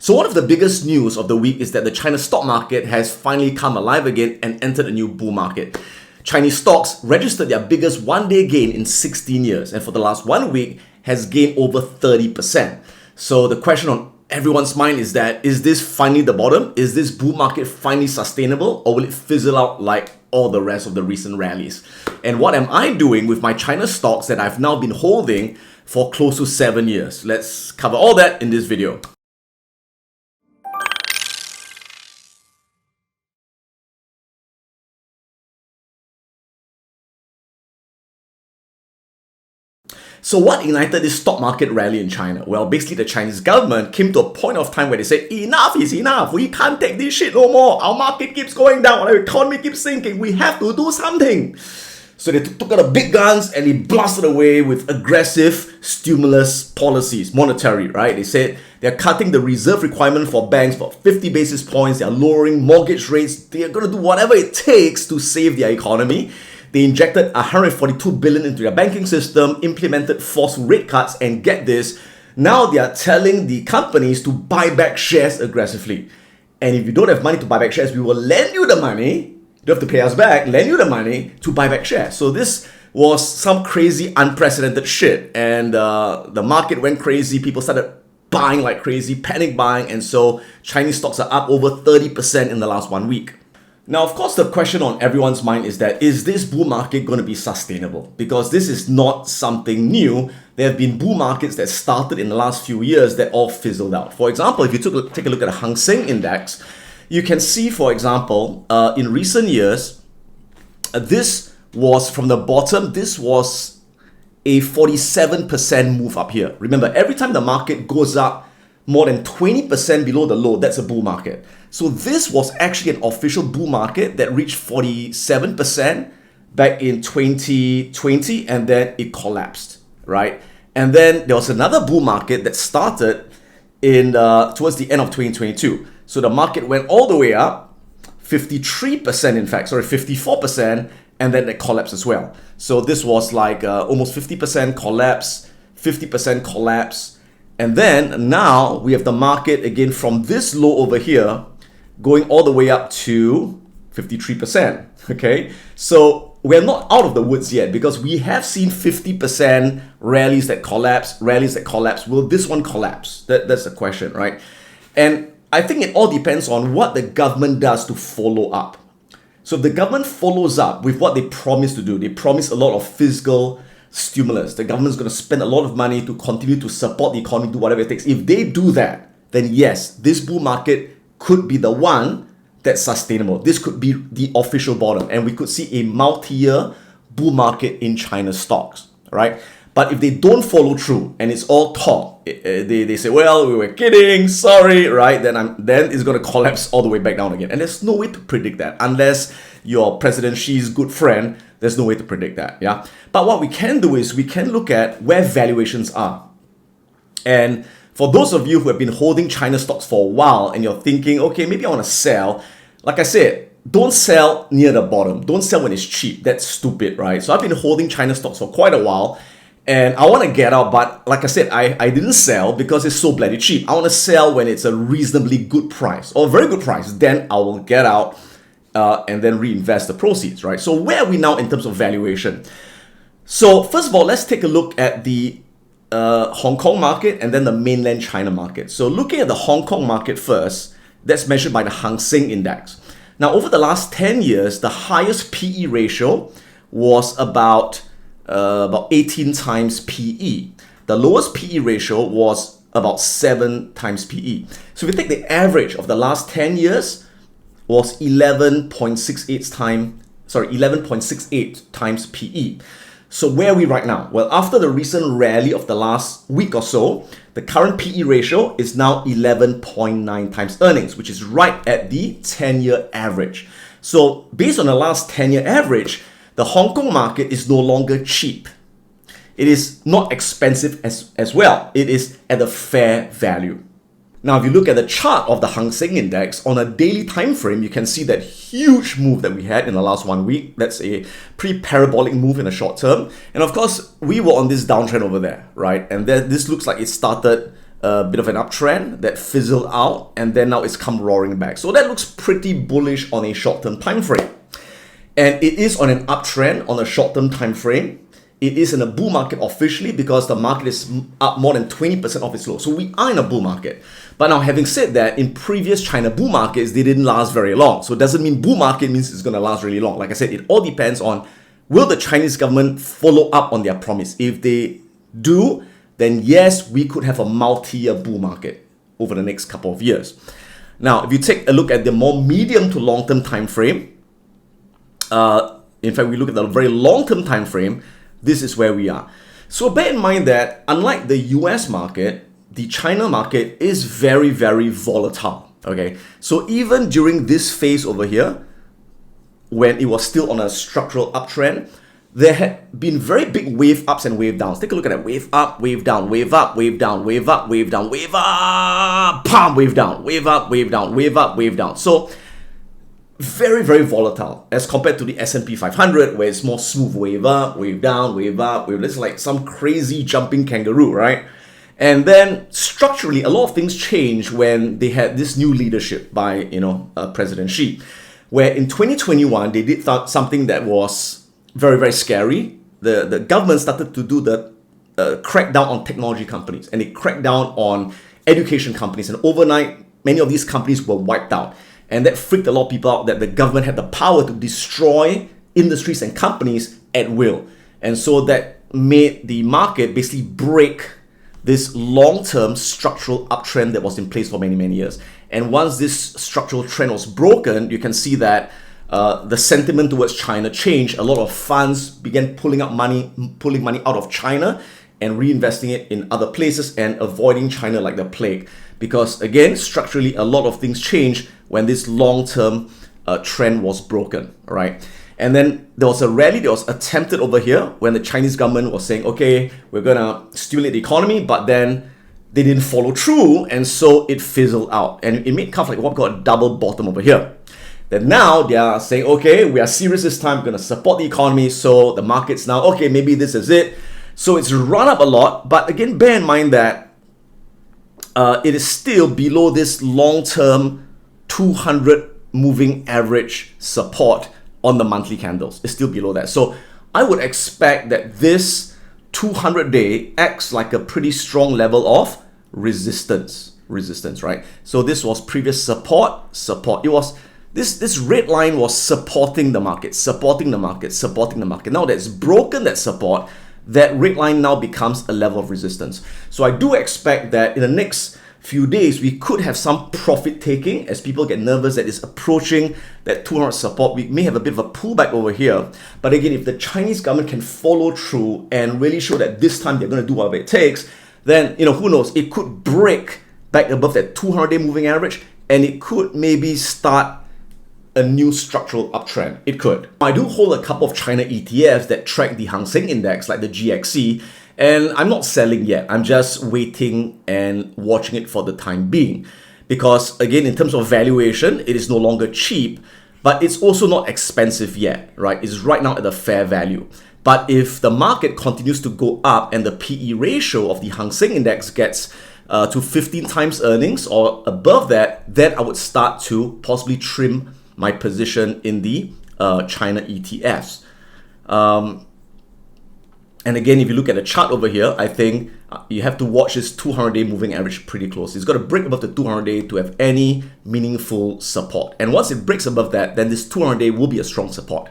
So one of the biggest news of the week is that the China stock market has finally come alive again and entered a new bull market. Chinese stocks registered their biggest one-day gain in 16 years, and for the last 1 week has gained over 30%. So the question on everyone's mind is this finally the bottom? Is this bull market finally sustainable, or will it fizzle out like all the rest of the recent rallies? And what am I doing with my China stocks that I've now been holding for close to 7 years? Let's cover all that in this video. So what ignited this stock market rally in China? Well, basically the Chinese government came to a point of time where they said, enough is enough, we can't take this shit no more, our market keeps going down, our economy keeps sinking, we have to do something. So they took out the big guns and they blasted away with aggressive stimulus policies, monetary, right? They said they're cutting the reserve requirement for banks for 50 basis points, they're lowering mortgage rates, they're going to do whatever it takes to save their economy. They injected 142 billion into their banking system, implemented forceful rate cuts, and get this, now they are telling the companies to buy back shares aggressively. And if you don't have money to buy back shares, we will lend you the money, you don't have to pay us back, lend you the money to buy back shares. So this was some crazy, unprecedented shit. And the market went crazy, people started buying like crazy, panic buying, and so Chinese stocks are up over 30% in the last 1 week. Now, of course, the question on everyone's mind is this bull market going to be sustainable? Because this is not something new. There have been bull markets that started in the last few years that all fizzled out. For example, if you take a look at the Hang Seng Index, you can see, for example, in recent years, this was from the bottom, this was a 47% move up here. Remember, every time the market goes up more than 20% below the low, that's a bull market. So this was actually an official bull market that reached 47% back in 2020, and then it collapsed, right? And then there was another bull market that started in towards the end of 2022. So the market went all the way up, 53% in fact, 54%, and then it collapsed as well. So this was like almost 50% collapse, 50% collapse, and then now we have the market again from this low over here going all the way up to 53%, okay? So we're not out of the woods yet because we have seen 50% rallies that collapse. Will this one collapse? That's the question, right? And I think it all depends on what the government does to follow up. So if the government follows up with what they promised to do, they promised a lot of fiscal stimulus. The government's going to spend a lot of money to continue to support the economy, do whatever it takes. If they do that, then yes, this bull market could be the one that's sustainable. This could be the official bottom, and we could see a multi-year bull market in China stocks, right? But if they don't follow through and it's all talk, they say, well, we were kidding, sorry, right? Then it's going to collapse all the way back down again. And there's no way to predict that unless you're President Xi's good friend. There's no way to predict that, yeah? But what we can do is we can look at where valuations are. And for those of you who have been holding China stocks for a while and you're thinking, okay, maybe I want to sell, like I said, don't sell near the bottom. Don't sell when it's cheap. That's stupid, right? So I've been holding China stocks for quite a while and I want to get out, but like I said, I didn't sell because it's so bloody cheap. I want to sell when it's a reasonably good price or a very good price. Then I will get out and then reinvest the proceeds, right? So where are we now in terms of valuation? So first of all, let's take a look at the Hong Kong market and then the mainland China market. So looking at the Hong Kong market first, that's measured by the Hang Seng Index. Now over the last 10 years, the highest PE ratio was about 18 times PE. The lowest PE ratio was about 7 times PE. So if you take the average of the last 10 years, was 11.68 times PE. So where are we right now? Well, after the recent rally of the last week or so, the current PE ratio is now 11.9 times earnings, which is right at the 10-year average. So based on the last 10-year average, the Hong Kong market is no longer cheap. It is not expensive as well. It is at a fair value. Now, if you look at the chart of the Hang Seng Index on a daily time frame, you can see that huge move that we had in the last 1 week. That's a pretty parabolic move in the short term. And of course, we were on this downtrend over there, right? And this looks like it started a bit of an uptrend that fizzled out, and then now it's come roaring back. So that looks pretty bullish on a short-term time frame. And it is on an uptrend on a short-term time frame. It is in a bull market officially because the market is up more than 20% off its low. So we are in a bull market. But now, having said that, in previous China bull markets, they didn't last very long. So it doesn't mean bull market means it's going to last really long. Like I said, it all depends on, will the Chinese government follow up on their promise? If they do, then yes, we could have a multi-year bull market over the next couple of years. Now, if you take a look at the more medium to long-term time frame, in fact, we look at the very long-term time frame, this is where we are. So bear in mind that unlike the US market, the China market is very, very volatile. Okay, so even during this phase over here, when it was still on a structural uptrend, there had been very big wave ups and wave downs. Take a look at that. Wave up, wave down, wave up, wave down, wave up, wave down, wave up, pam, wave down, wave up, wave down, wave up, wave down. So very, very volatile as compared to the S&P 500, where it's more smooth, wave up, wave down, wave up, wave. It's like some crazy jumping kangaroo, right? And then structurally, a lot of things changed when they had this new leadership by, President Xi, where in 2021, they did something that was very, very scary. The government started to do the crackdown on technology companies, and they cracked down on education companies. And overnight, many of these companies were wiped out. And that freaked a lot of people out, that the government had the power to destroy industries and companies at will. And so that made the market basically break this long-term structural uptrend that was in place for many, many years. And once this structural trend was broken, you can see that the sentiment towards China changed. A lot of funds began pulling money out of China and reinvesting it in other places and avoiding China like the plague. Because again, structurally, a lot of things changed when this long-term trend was broken, right? And then there was a rally that was attempted over here when the Chinese government was saying, okay, we're going to stimulate the economy, but then they didn't follow through, and so it fizzled out. And it made kind of like what we call a double bottom over here. Then now they are saying, okay, we are serious this time, we're going to support the economy, so the market's now, okay, maybe this is it. So it's run up a lot, but again, bear in mind that it is still below this long-term 200 moving average support on the monthly candles. It's still below that. So I would expect that this 200-day acts like a pretty strong level of resistance, right? So this was previous support. It was this red line was supporting the market. Now that it's broken that support, that red line now becomes a level of resistance. So I do expect that in the next few days, we could have some profit taking as people get nervous that it's approaching that 200 support. We may have a bit of a pullback over here. But again, if the Chinese government can follow through and really show that this time they're going to do whatever it takes, then, who knows, it could break back above that 200-day moving average, and it could maybe start a new structural uptrend. It could. I do hold a couple of China ETFs that track the Hang Seng Index, like the GXC, and I'm not selling yet. I'm just waiting and watching it for the time being. Because again, in terms of valuation, it is no longer cheap, but it's also not expensive yet, right? It's right now at a fair value. But if the market continues to go up and the PE ratio of the Hang Seng Index gets to 15 times earnings or above that, then I would start to possibly trim my position in the China ETFs. And again, if you look at the chart over here, I think you have to watch this 200-day moving average pretty close. It's got to break above the 200-day to have any meaningful support. And once it breaks above that, then this 200-day will be a strong support.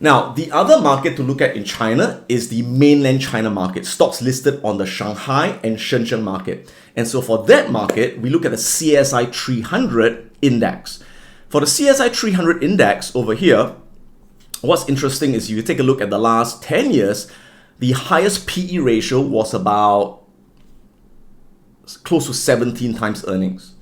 Now, the other market to look at in China is the mainland China market, stocks listed on the Shanghai and Shenzhen market. And so for that market, we look at the CSI 300 index. For the CSI 300 index over here, what's interesting is if you take a look at the last 10 years, the highest PE ratio was about close to 17 times earnings.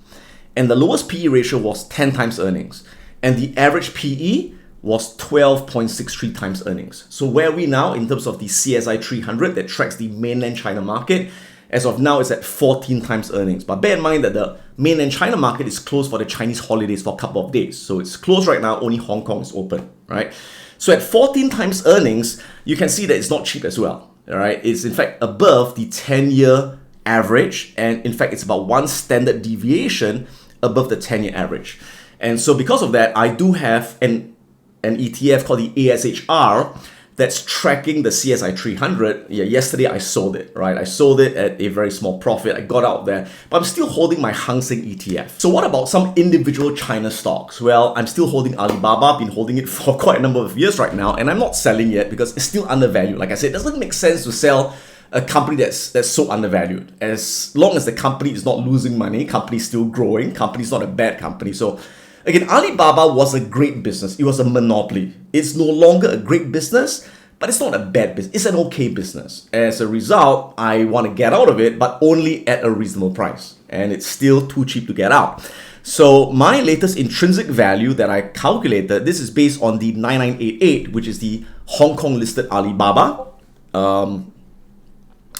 And the lowest PE ratio was 10 times earnings. And the average PE was 12.63 times earnings. So where are we now in terms of the CSI 300 that tracks the mainland China market? As of now, it's at 14 times earnings. But bear in mind that the mainland China market is closed for the Chinese holidays for a couple of days. So it's closed right now, only Hong Kong is open, right? So at 14 times earnings, you can see that it's not cheap as well, all right? It's in fact above the 10-year average, and in fact, it's about one standard deviation above the 10-year average. And so because of that, I do have an ETF called the ASHR that's tracking the CSI 300. Yeah, yesterday I sold it, right? I sold it at a very small profit. I got out there, but I'm still holding my Hang Seng ETF. So what about some individual China stocks? Well, I'm still holding Alibaba, been holding it for quite a number of years right now, and I'm not selling yet because it's still undervalued. Like I said, it doesn't make sense to sell a company that's so undervalued. As long as the company is not losing money, company is still growing, company is not a bad company. So again, Alibaba was a great business. It was a monopoly. It's no longer a great business, but it's not a bad business. It's an okay business. As a result, I want to get out of it, but only at a reasonable price. And it's still too cheap to get out. So my latest intrinsic value that I calculated, this is based on the 9988, which is the Hong Kong listed Alibaba.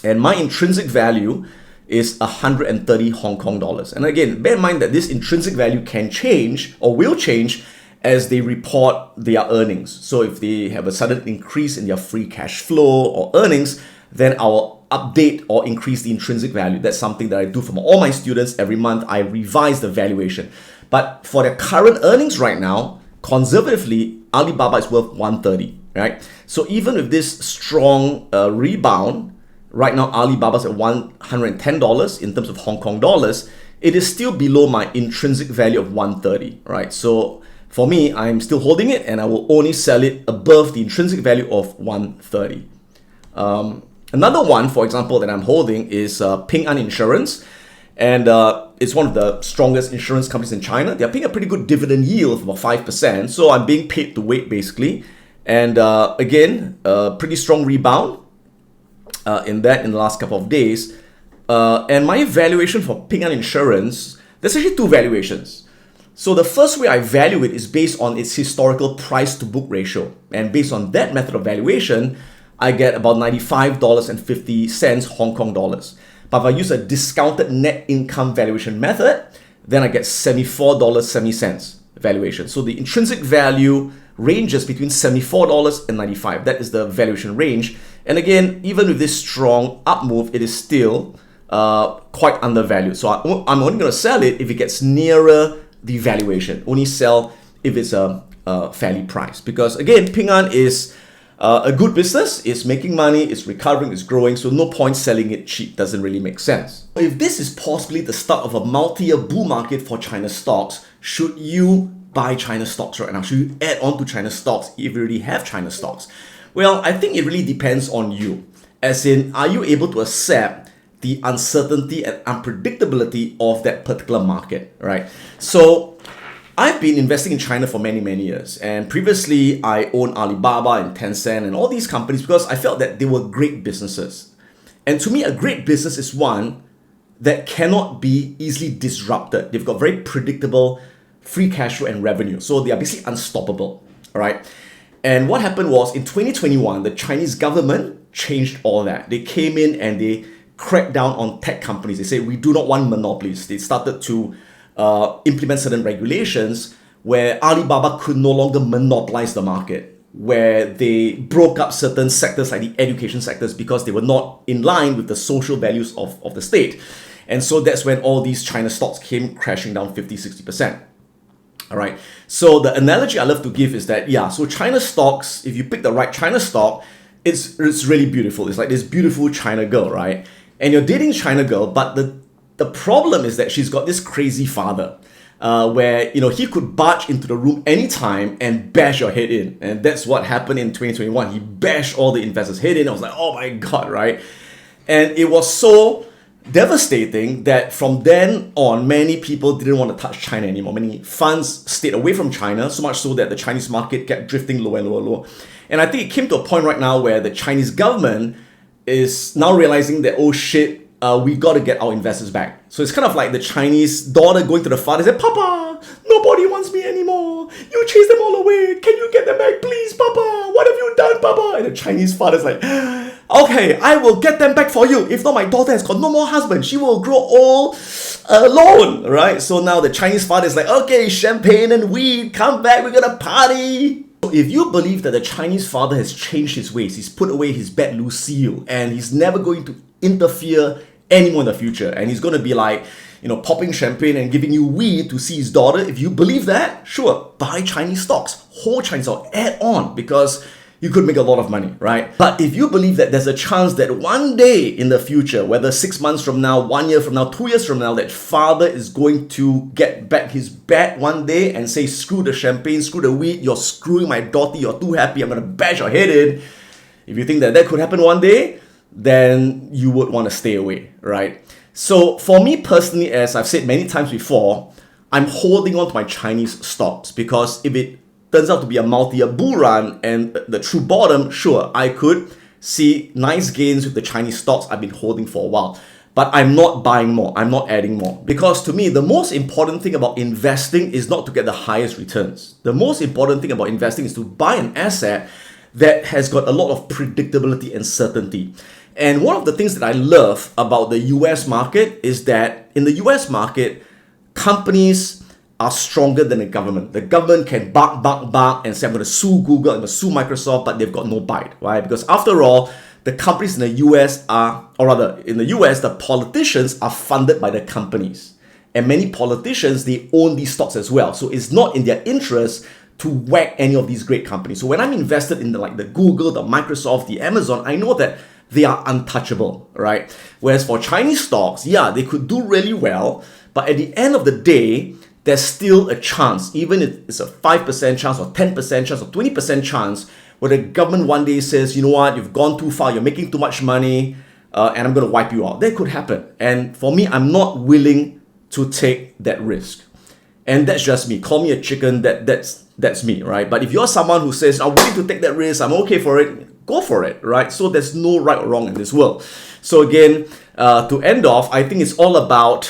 And my intrinsic value is 130 Hong Kong dollars. And again, bear in mind that this intrinsic value can change or will change as they report their earnings. So if they have a sudden increase in their free cash flow or earnings, then I'll update or increase the intrinsic value. That's something that I do for all my students every month. I revise the valuation. But for their current earnings right now, conservatively, Alibaba is worth 130, right? So even with this strong rebound, right now, Alibaba's at $110 in terms of Hong Kong dollars. It is still below my intrinsic value of 130, right? So for me, I'm still holding it and I will only sell it above the intrinsic value of 130. Another one, for example, that I'm holding is Ping An Insurance. And it's one of the strongest insurance companies in China. They're paying a pretty good dividend yield of about 5%. So I'm being paid to wait, basically. And again, pretty strong rebound. In the last couple of days. And my valuation for Ping An Insurance, there's actually two valuations. So the first way I value it is based on its historical price to book ratio. And based on that method of valuation, I get about $95.50 Hong Kong dollars. But if I use a discounted net income valuation method, then I get $74.70 valuation. So the intrinsic value ranges between $74 and $95. That is the valuation range. And again, even with this strong up move, it is still quite undervalued. So I'm only going to sell it if it gets nearer the valuation. Only sell if it's fairly priced. Because again, Ping An is a good business. It's making money, it's recovering, it's growing. So no point selling it cheap. Doesn't really make sense. If this is possibly the start of a multi-year bull market for China stocks, should you buy China stocks right now? Should you add on to China stocks if you already have China stocks? Well, I think it really depends on you. As in, are you able to accept the uncertainty and unpredictability of that particular market, right? So I've been investing in China for many, many years. And previously, I owned Alibaba and Tencent and all these companies because I felt that they were great businesses. And to me, a great business is one that cannot be easily disrupted. They've got very predictable free cash flow and revenue. So they are basically unstoppable, all right? And what happened was in 2021, the Chinese government changed all that. They came in and they cracked down on tech companies. They said, we do not want monopolies. They started to implement certain regulations where Alibaba could no longer monopolize the market, where they broke up certain sectors like the education sectors because they were not in line with the social values of the state. And so that's when all these China stocks came crashing down 50-60%. All right. So the analogy I love to give is that, yeah, so China stocks, if you pick the right China stock, it's really beautiful. It's like this beautiful China girl, right? And you're dating China girl, but the problem is that she's got this crazy father where, you know, he could barge into the room anytime and bash your head in. And that's what happened in 2021. He bashed all the investors' head in. I was like, oh my God, right? And it was so devastating that from then on, many people didn't want to touch China anymore. Many funds stayed away from China, so much so that the Chinese market kept drifting lower and lower and lower. And I think it came to a point right now where the Chinese government is now realizing that, oh shit, we got to get our investors back. So it's kind of like the Chinese daughter going to the father and say, Papa, nobody wants me anymore. You chased them all away. Can you get them back, please, Papa? What have you done, Papa? And the Chinese father's like, okay, I will get them back for you. If not, my daughter has got no more husband. She will grow old alone, right? So now the Chinese father is like, okay, champagne and weed, come back, we're gonna party. If you believe that the Chinese father has changed his ways, he's put away his bad Lucille, and he's never going to interfere anymore in the future. And he's going to be like, popping champagne and giving you weed to see his daughter. If you believe that, sure, buy Chinese stocks, hold Chinese stocks, add on, because you could make a lot of money, right? But if you believe that there's a chance that one day in the future, whether 6 months from now, 1 year from now, 2 years from now, that father is going to get back his bat one day and say, screw the champagne, screw the weed, you're screwing my daughter, you're too happy, I'm going to bash your head in. If you think that could happen one day, then you would want to stay away, right? So for me personally, as I've said many times before, I'm holding on to my Chinese stocks, because if it turns out to be a multi-year bull run and the true bottom, sure, I could see nice gains with the Chinese stocks I've been holding for a while. But I'm not buying more, I'm not adding more. Because to me, the most important thing about investing is not to get the highest returns. The most important thing about investing is to buy an asset that has got a lot of predictability and certainty. And one of the things that I love about the US market is that in the US market, companies are stronger than the government. The government can bark and say, I'm going to sue Google, I'm going to sue Microsoft, but they've got no bite, right? Because after all, the companies in the US in the US, the politicians are funded by the companies. And many politicians, they own these stocks as well. So it's not in their interest to whack any of these great companies. So when I'm invested in the Google, the Microsoft, the Amazon, I know that they are untouchable, right? Whereas for Chinese stocks, yeah, they could do really well, but at the end of the day, there's still a chance, even if it's a 5% chance or 10% chance or 20% chance, where the government one day says, you know what, you've gone too far, you're making too much money, and I'm going to wipe you out. That could happen. And for me, I'm not willing to take that risk. And that's just me. Call me a chicken, that's me, right? But if you're someone who says, I'm willing to take that risk, I'm okay for it, go for it, right? So there's no right or wrong in this world. So again, to end off, I think it's all about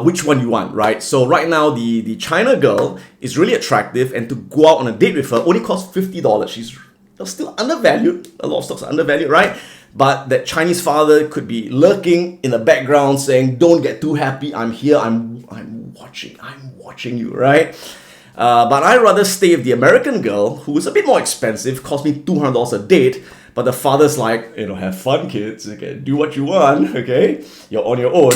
which one you want, right? So right now, the China girl is really attractive, and to go out on a date with her only costs $50. She's still undervalued. A lot of stocks are undervalued, right? But that Chinese father could be lurking in the background saying, don't get too happy, I'm here, I'm watching you, right? But I'd rather stay with the American girl, who is a bit more expensive, cost me $200 a date, but the father's like, have fun, kids, okay, do what you want, okay, you're on your own.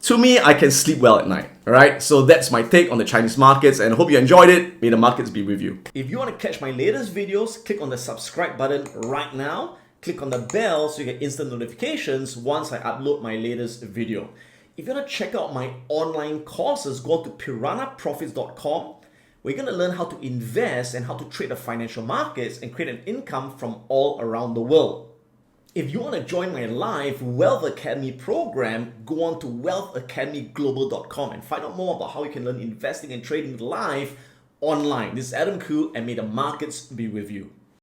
To me, I can sleep well at night, all right? So that's my take on the Chinese markets, and I hope you enjoyed it. May the markets be with you. If you want to catch my latest videos, click on the subscribe button right now. Click on the bell so you get instant notifications once I upload my latest video. If you want to check out my online courses, go to piranhaprofits.com. We're going to learn how to invest and how to trade the financial markets and create an income from all around the world. If you want to join my live Wealth Academy program, go on to wealthacademyglobal.com and find out more about how you can learn investing and trading live online. This is Adam Khoo, and may the markets be with you.